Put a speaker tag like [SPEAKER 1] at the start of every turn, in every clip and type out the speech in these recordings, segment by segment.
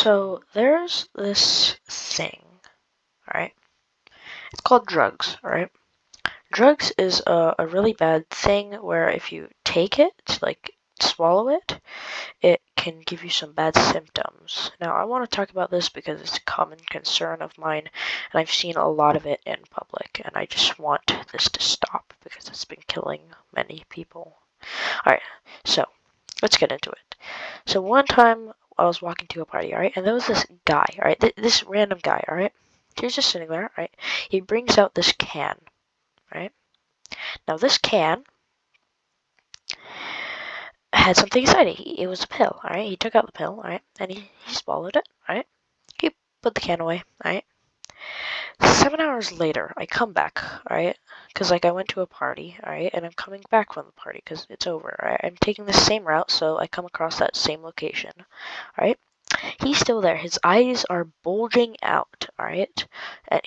[SPEAKER 1] So there's this thing, alright? It's called drugs, alright? Drugs is a really bad thing where if you take it, like swallow it, it can give you some bad symptoms. Now, I want to talk about this because it's a common concern of mine, and I've seen a lot of it in public, and I just want this to stop because it's been killing many people. Alright, so let's get into it. So one time I was walking to a party, alright, and there was this guy, alright, this random guy, alright. He was just sitting there, right? He brings out this can, right? Now this can had something inside it. It was a pill, alright? He took out the pill, alright, and he swallowed it, alright? He put the can away, alright? 7 hours later, I come back, alright? Because, like, I went to a party, alright? And I'm coming back from the party because it's over, alright? I'm taking the same route, so I come across that same location, alright? He's still there. His eyes are bulging out, alright? And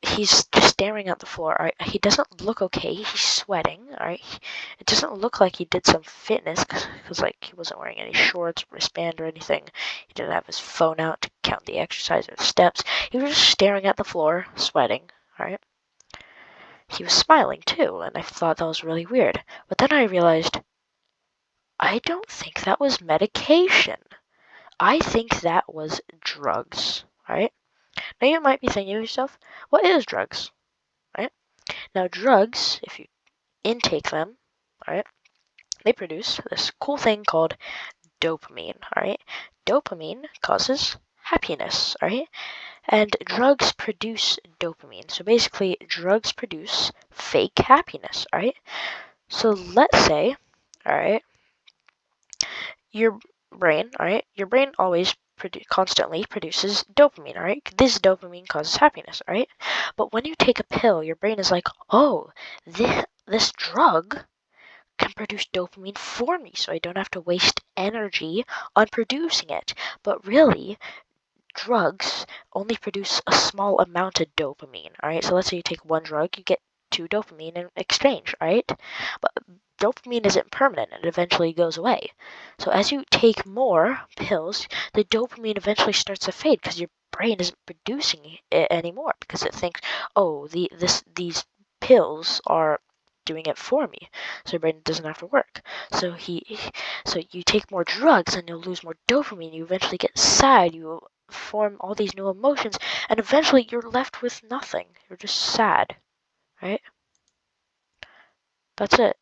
[SPEAKER 1] he's just staring at the floor, alright? He doesn't look okay. He's sweating, alright? It doesn't look like he did some fitness, because, like, he wasn't wearing any shorts, wristband, or anything. He didn't have his phone out to count the exercise or the steps. He was just staring at the floor, sweating, alright? He was smiling, too, and I thought that was really weird. But then I realized, I don't think that was medication. I think that was drugs, right? Now you might be thinking to yourself, what is drugs, right? Now drugs, if you intake them, right, they produce this cool thing called dopamine, right? Dopamine causes happiness, right? And drugs produce dopamine. So basically, drugs produce fake happiness, right? So let's say, all right, your brain, all right, your brain always constantly produces dopamine, all right? This dopamine causes happiness, all right? But when you take a pill, your brain is like, oh, this drug can produce dopamine for me, so I don't have to waste energy on producing it. But really, drugs only produce a small amount of dopamine, all right? So let's say you take one drug, you get 2 dopamine in exchange, right? But dopamine isn't permanent, it eventually goes away. So as you take more pills, the dopamine eventually starts to fade because your brain isn't producing it anymore because it thinks, oh, these pills are doing it for me, so your brain doesn't have to work. So you take more drugs and you'll lose more dopamine. You eventually get sad. You form all these new emotions, and eventually you're left with nothing. You're just sad, right? That's it.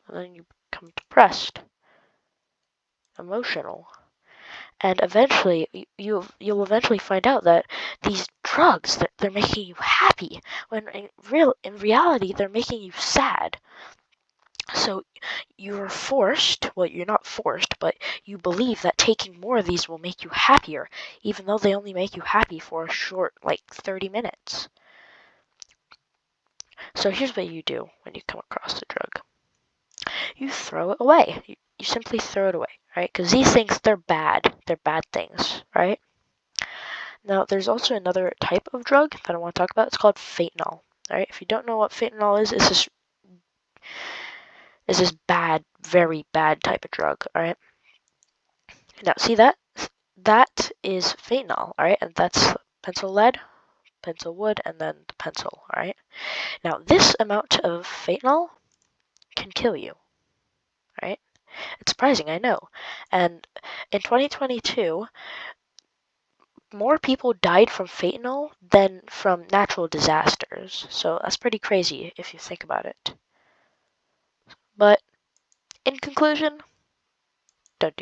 [SPEAKER 1] And then you become depressed, emotional, and eventually you'll eventually find out that these drugs they're making you happy when in reality they're making you sad. So you're forced, well, you're not forced, but you believe that taking more of these will make you happier, even though they only make you happy for a short, like 30 minutes. So here's what you do when you come across a drug. You throw it away. You simply throw it away, right? Because these things, they're bad. They're bad things, right? Now, there's also another type of drug that I want to talk about. It's called fentanyl, right? If you don't know what fentanyl is, it's this bad, very bad type of drug, all right? Now, see that? That is fentanyl, all right? And that's pencil lead, pencil wood, and then the pencil, all right? Now, this amount of fentanyl can kill you, right? It's surprising, I know. And in 2022, more people died from fentanyl than from natural disasters. So that's pretty crazy if you think about it. But in conclusion, don't do